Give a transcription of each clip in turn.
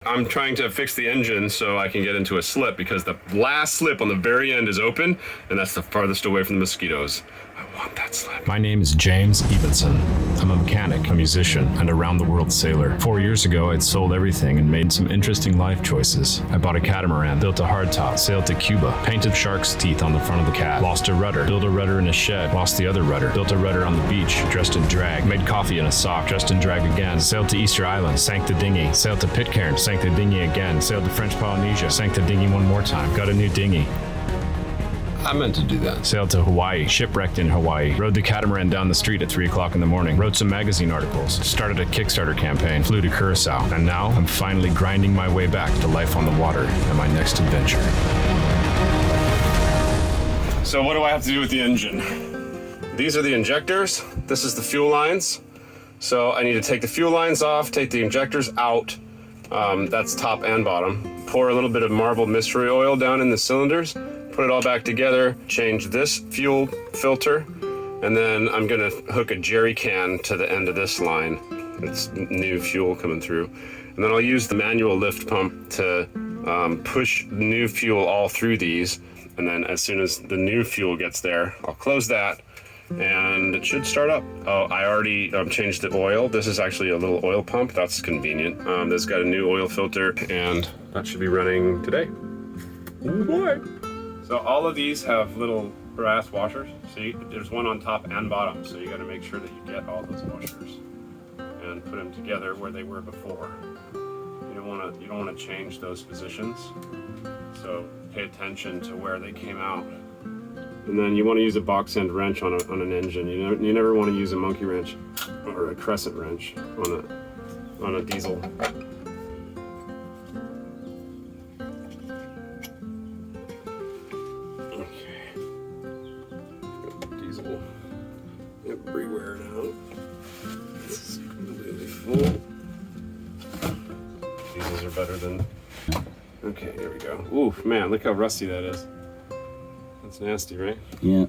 I'm trying to fix the engine so I can get into a slip because the last slip on the very end is open, and that's the farthest away from the mosquitoes. I want that slip. My name is James Evenson. I'm a mechanic, a musician, and a round-the-world sailor. 4 years ago, I'd sold everything and made some interesting life choices. I bought a catamaran, built a hardtop, sailed to Cuba, painted shark's teeth on the front of the cat, lost a rudder, built a rudder in a shed, lost the other rudder, built a rudder on the beach, dressed in drag, made coffee in a sock, dressed in drag again, sailed to Easter Island, sank the dinghy, sailed to Pitcairn, sank the dinghy again, sailed to French Polynesia, sank the dinghy one more time, got a new dinghy. I meant to do that. Sailed to Hawaii, shipwrecked in Hawaii, rode the catamaran down the street at 3 o'clock in the morning, wrote some magazine articles, started a Kickstarter campaign, flew to Curacao, and now I'm finally grinding my way back to life on the water and my next adventure. So what do I have to do with the engine? These are the injectors. This is the fuel lines. So I need to take the fuel lines off, take the injectors out. That's top and bottom. Pour a little bit of marble mystery oil down in the cylinders. Put it all back together, change this fuel filter, and then I'm gonna hook a jerry can to the end of this line. It's new fuel coming through. And then I'll use the manual lift pump to push new fuel all through these. And then as soon as the new fuel gets there, I'll close that and it should start up. Oh, I already changed the oil. This is actually a little oil pump. That's convenient. This got a new oil filter and that should be running today. Oh boy. So all of these have little brass washers. So there's one on top and bottom. So you got to make sure that you get all those washers and put them together where they were before. You don't want to change those positions. So pay attention to where they came out. And then you want to use a box end wrench on an engine. You never want to use a monkey wrench or a crescent wrench on a diesel. Everywhere now. This is completely full. Diesels are better than. Okay, here we go. Oof, man, look how rusty that is. That's nasty, right? Yeah.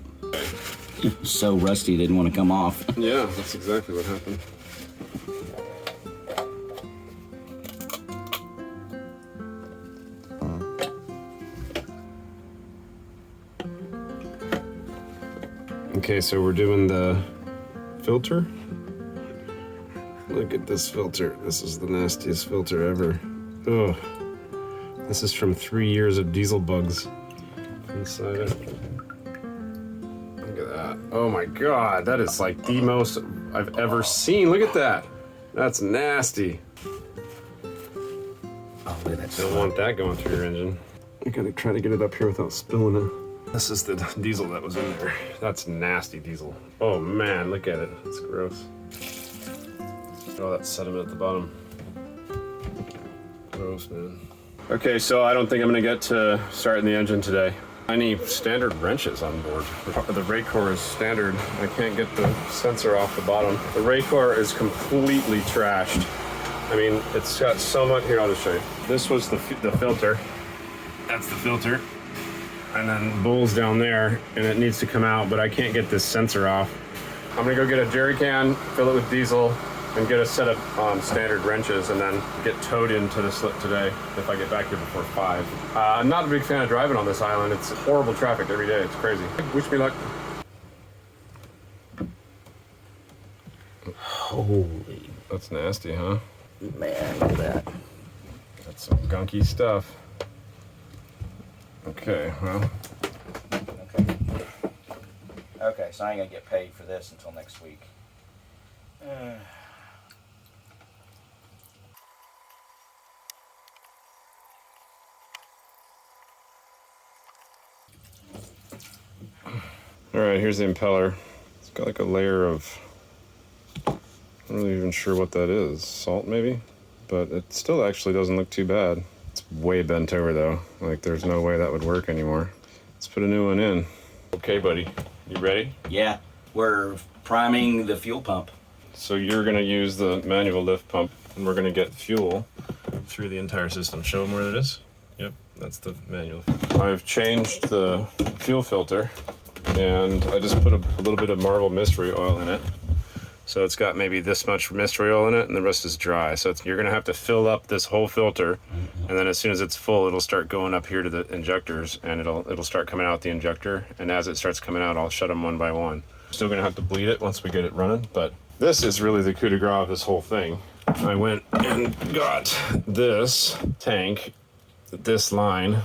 So rusty, it didn't want to come off. Yeah, that's exactly what happened. Okay, so we're doing the filter. Look at this filter. This is the nastiest filter ever. Ugh. This is from 3 years of diesel bugs inside it. Look at that. Oh my God, that is like the most I've ever seen. Look at that. That's nasty. Oh, look at that. Don't want that going through your engine. I gotta try to get it up here without spilling it. This is the diesel that was in there. That's nasty diesel. Oh man, look at it. It's gross. Oh, that sediment at the bottom. Gross, man. Okay, so I don't think I'm gonna get to starting the engine today. I need standard wrenches on board. The Racor is standard. I can't get the sensor off the bottom. The Racor is completely trashed. I mean, it's got so much. Here, I'll just show you. This was the filter. That's the filter. And then Bull's down there, and it needs to come out, but I can't get this sensor off. I'm gonna go get a jerry can, fill it with diesel, and get a set of standard wrenches, and then get towed into the slip today if I get back here before 5. I'm not a big fan of driving on this island. It's horrible traffic every day. It's crazy. Wish me luck. Holy. That's nasty, huh? Man, look at that. That's some gunky stuff. Okay, well. Okay, so I ain't gonna get paid for this until next week. All right, here's the impeller. It's got like a layer of, I'm not really even sure what that is. Salt maybe? But it still actually doesn't look too bad. It's way bent over though. Like there's no way that would work anymore. Let's put a new one in. Okay, buddy, you ready? Yeah, we're priming the fuel pump. So you're gonna use the manual lift pump and we're gonna get fuel through the entire system. Show them where it is. Yep, that's the manual. I've changed the fuel filter and I just put a little bit of marble mystery oil in it. So it's got maybe this much mystery oil in it and the rest is dry. So you're gonna have to fill up this whole filter, and then as soon as it's full, it'll start going up here to the injectors, and it'll start coming out the injector. And as it starts coming out, I'll shut them one by one. Still gonna have to bleed it once we get it running, but this is really the coup de grace of this whole thing. I went and got this tank, this line,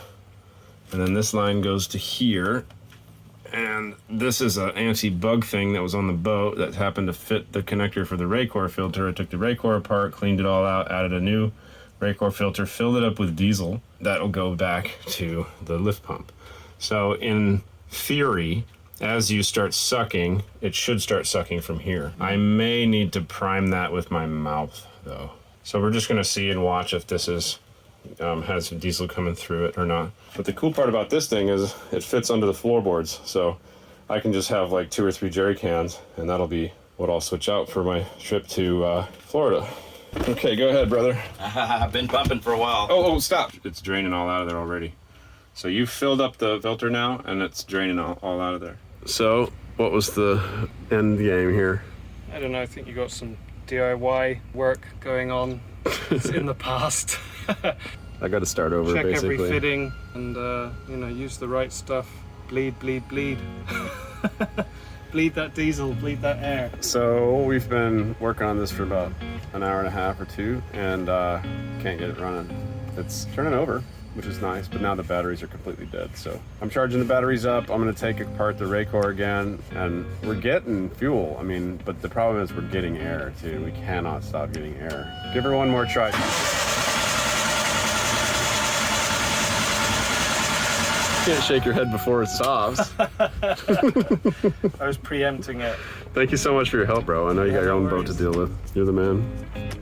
and then this line goes to here. And this is an anti-bug thing that was on the boat that happened to fit the connector for the Racor filter. I took the Racor apart, cleaned it all out, added a new Racor filter, filled it up with diesel. That'll go back to the lift pump. So in theory, as you start sucking, it should start sucking from here. I may need to prime that with my mouth though. So we're just gonna see and watch if this is has some diesel coming through it or not. But the cool part about this thing is it fits under the floorboards, so I can just have like 2 or 3 jerry cans, and that'll be what I'll switch out for my trip to Florida. Okay, go ahead, brother. I've been pumping for a while. Oh, stop. It's draining all out of there already. So you filled up the filter now, and it's draining all out of there. So what was the end game here? I don't know, I think you got some DIY work going on. It's in the past. I got to start over. Check basically. every fitting and use the right stuff. Bleed, bleed, bleed. Bleed that diesel, bleed that air. So we've been working on this for about an hour and a half or 2, and can't get it running. It's turning over, which is nice, but now the batteries are completely dead. So I'm charging the batteries up. I'm gonna take apart the Racor again, and we're getting fuel. I mean, but the problem is we're getting air too. We cannot stop getting air. Give her one more try. Can't shake your head before it stops. I was preempting it. Thank you so much for your help, bro. I know you got your own boat to deal with. You're the man.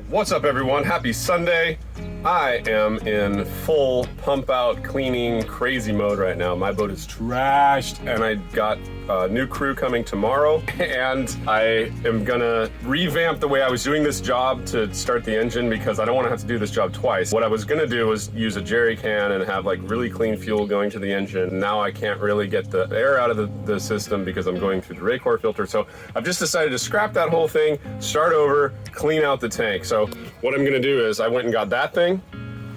What's up, everyone? Happy Sunday. I am in full pump out, cleaning, crazy mode right now. My boat is trashed, and I got a new crew coming tomorrow, and I am gonna revamp the way I was doing this job to start the engine because I don't want to have to do this job twice. What I was gonna do was use a jerry can and have like really clean fuel going to the engine. Now I can't really get the air out of the system because I'm going through the Racor filter. So I've just decided to scrap that whole thing, start over, clean out the tank. So what I'm gonna do is I went and got that thing.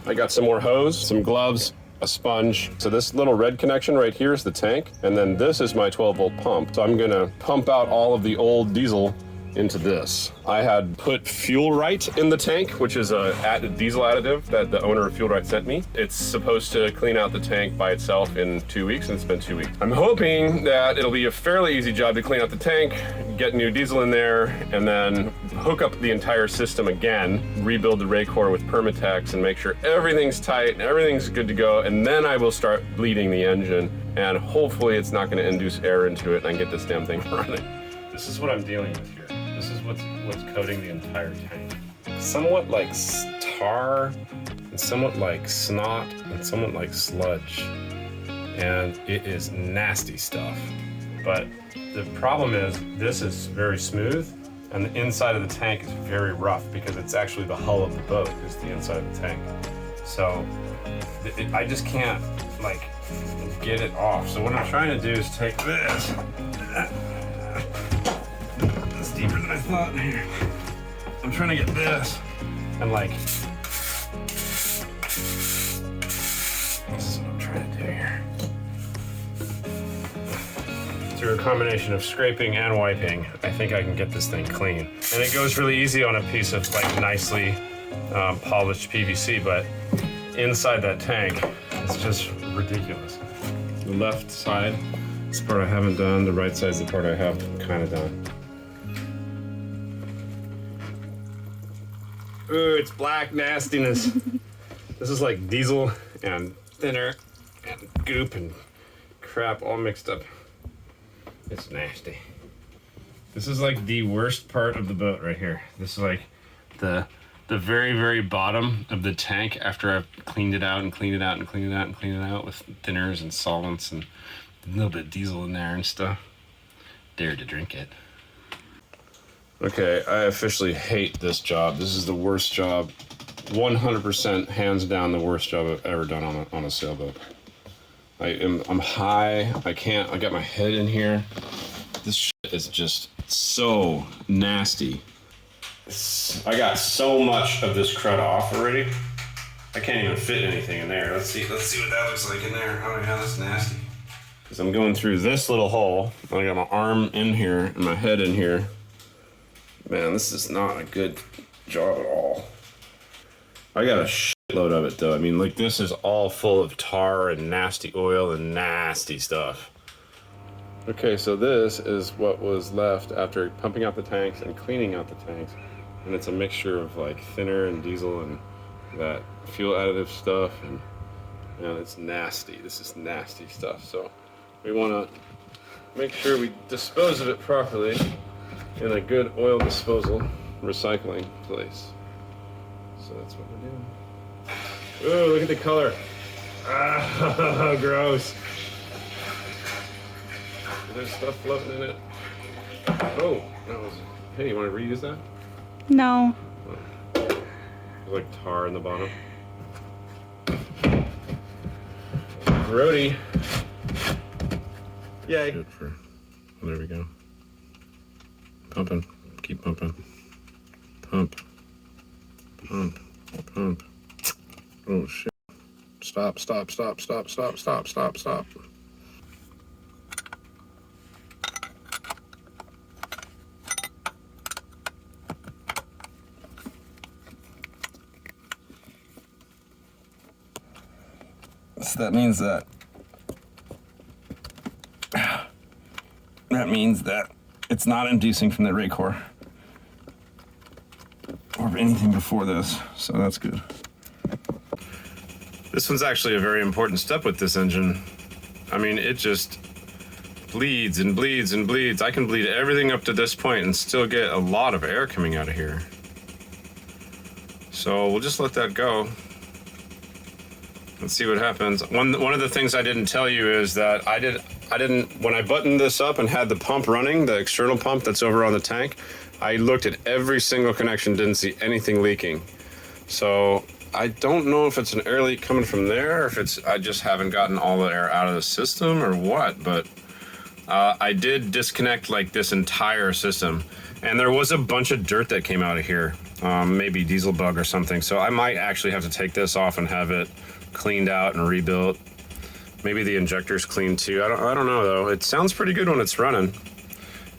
I got some more hose, some gloves, a sponge. So this little red connection right here is the tank, and then this is my 12-volt pump. So I'm gonna pump out all of the old diesel into this. I had put Fuel Right in the tank, which is a diesel additive that the owner of Fuel Right sent me. It's supposed to clean out the tank by itself in 2 weeks, and it's been 2 weeks. I'm hoping that it'll be a fairly easy job to clean out the tank, get new diesel in there, and then hook up the entire system again, rebuild the Racor with Permatex, and make sure everything's tight and everything's good to go, and then I will start bleeding the engine, and hopefully it's not going to induce air into it, and I can get this damn thing running. This is what I'm dealing with here. This is what's coating the entire tank. Somewhat like tar, and somewhat like snot, and somewhat like sludge. And it is nasty stuff. But the problem is this is very smooth, and the inside of the tank is very rough because it's actually the hull of the boat is the inside of the tank. So I just can't like get it off. So what I'm trying to do is take this. It's deeper than I thought here. I'm trying to get this and like, this is what I'm trying to do here. Through a combination of scraping and wiping, I think I can get this thing clean. And it goes really easy on a piece of like nicely polished PVC, but inside that tank, it's just ridiculous. The left side is the part I haven't done, the right side is the part I have kind of done. Ooh, it's black nastiness. This is like diesel and thinner and goop and crap all mixed up. It's nasty. This is like the worst part of the boat right here. This is like the very, very bottom of the tank after I've cleaned it out and cleaned it out and cleaned it out and cleaned it out with thinners and solvents and a little bit of diesel in there and stuff. Dare to drink it. Okay, I officially hate this job. This is the worst job, 100% hands down the worst job I've ever done on a sailboat. I'm high, I got my head in here, This shit is just so nasty. I got so much of this crud off already. I can't even fit anything in there. Let's see what that looks like in there. Oh yeah, that's nasty. Because I'm going through this little hole. I got my arm in here and my head in here. Man, this is not a good job at all. I got a shitload of it though. I mean, like this is all full of tar and nasty oil and nasty stuff. Okay, so this is what was left after pumping out the tanks and cleaning out the tanks. And it's a mixture of like thinner and diesel and that fuel additive stuff. And you know, it's nasty. This is nasty stuff. So we want to make sure we dispose of it properly in a good oil disposal recycling place. So that's what we're doing. Ooh, look at the color. Ah, gross. There's stuff floating in it. Oh, that was. Hey, you want to reuse that? No. There's like tar in the bottom. Grody. Yay. Good for. Well, there we go. Pumping. Keep pumping. Pump. Pump. Pump. Oh shit. Stop, stop, stop, stop, stop, stop, stop, stop. So that means that it's not inducing from the Racor or anything before this, so that's good. This one's actually a very important step with this engine. I mean, it just bleeds and bleeds and bleeds. I can bleed everything up to this point and still get a lot of air coming out of here. So we'll just let that go. Let's see what happens. One of the things I didn't tell you is that I didn't when I buttoned this up and had the pump running, the external pump that's over on the tank, I looked at every single connection, didn't see anything leaking. So I don't know if it's an air leak coming from there, or if it's I just haven't gotten all the air out of the system or what, but I did disconnect like this entire system, and there was a bunch of dirt that came out of here, maybe diesel bug or something, so I might actually have to take this off and have it cleaned out and rebuilt. Maybe the injector's clean too. I don't know though. It sounds pretty good when it's running.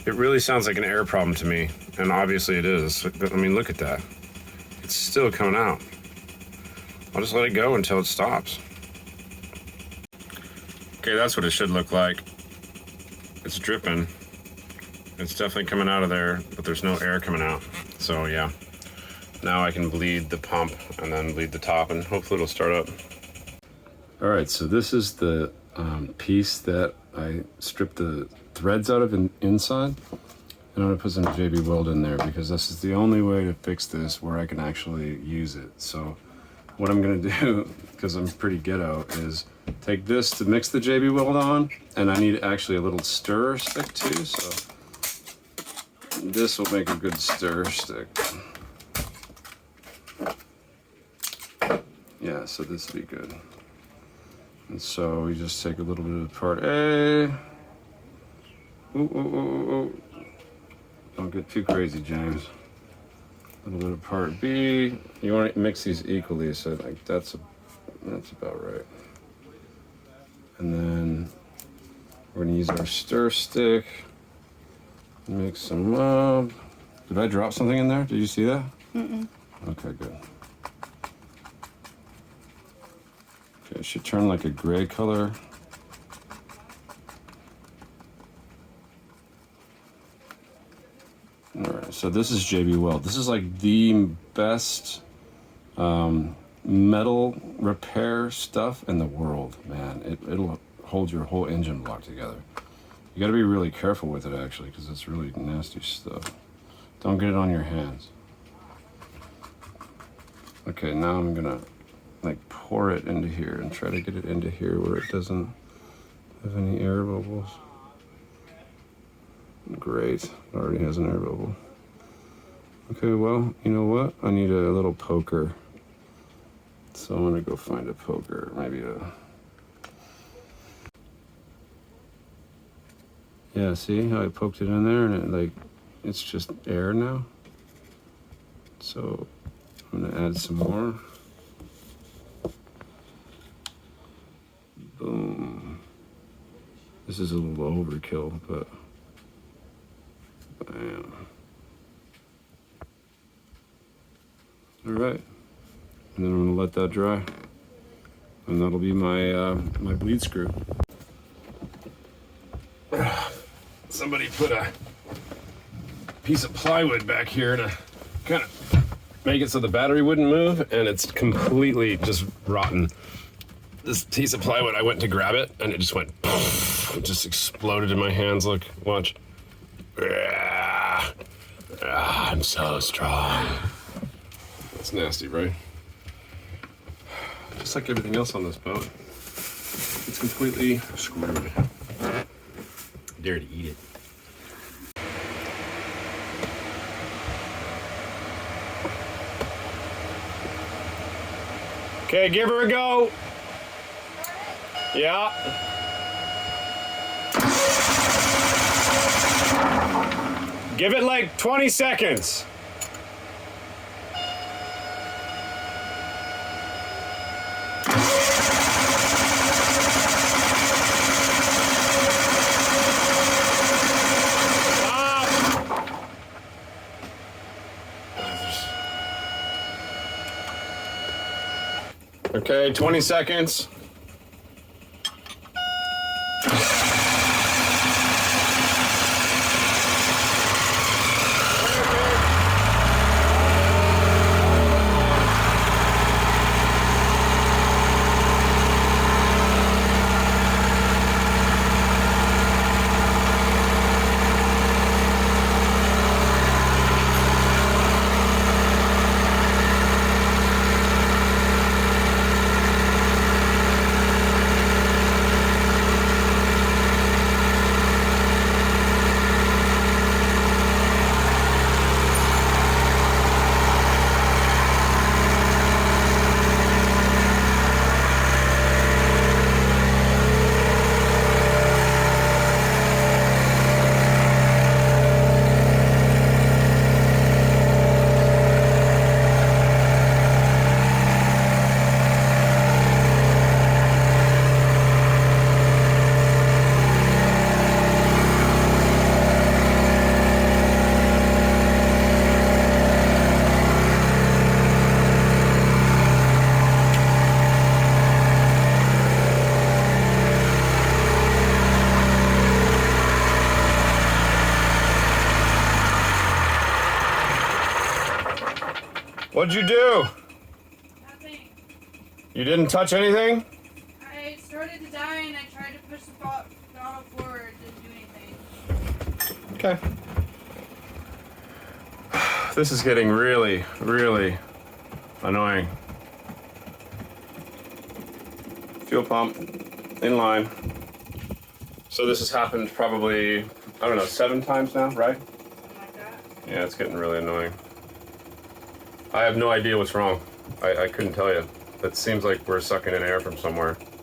It really sounds like an air problem to me, and obviously it is. I mean, look at that. It's still coming out. I'll just let it go until it stops. Okay, that's what it should look like. It's dripping. It's definitely coming out of there, but there's no air coming out. So yeah, now I can bleed the pump and then bleed the top, and hopefully it'll start up. All right, so this is the piece that I stripped the threads out of inside. And I'm gonna put some JB Weld in there because this is the only way to fix this where I can actually use it. So what I'm gonna do, because I'm pretty ghetto, is take this to mix the JB Weld on, and I need actually a little stir stick too, so this will make a good stir stick. Yeah, so this will be good. And so we just take a little bit of part A. Ooh, ooh, ooh, ooh, ooh. Don't get too crazy, James. A little bit of part B. You want to mix these equally, so like that's about right. And then we're gonna use our stir stick. Mix them up. Did I drop something in there? Did you see that? Mm-mm. Okay, good. Okay, it should turn like a gray color. All right, so this is JB Weld. This is like the best metal repair stuff in the world, man. It'll hold your whole engine block together. You gotta be really careful with it actually, because it's really nasty stuff. Don't get it on your hands. Okay, now I'm gonna like pour it into here and try to get it into here where it doesn't have any air bubbles. Great, it already has an air bubble. Okay, well, you know what? I need a little poker. So I'm gonna go find a poker, maybe a... Yeah, see how I poked it in there and it's just air now. So I'm gonna add some more. Boom. This is a little overkill, but bam. All right, and then I'm gonna let that dry, and that'll be my my bleed screw. Somebody put a piece of plywood back here to kind of make it so the battery wouldn't move, and it's completely just rotten. This piece of plywood, I went to grab it, and it just went, it just exploded in my hands. Look, watch. I'm so strong. That's nasty, right? Just like everything else on this boat, it's completely screwed. I dare to eat it. Okay, give her a go. Yeah. Give it like 20 seconds. Okay, 20 seconds. What'd you do? Nothing. You didn't touch anything? I started to die and I tried to push the throttle forward. Didn't do anything. Okay. This is getting really, really annoying. Fuel pump in line. So this has happened probably, I don't know, 7 times now, right? Something like that. Yeah, it's getting really annoying. I have no idea what's wrong. I couldn't tell you. It seems like we're sucking in air from somewhere.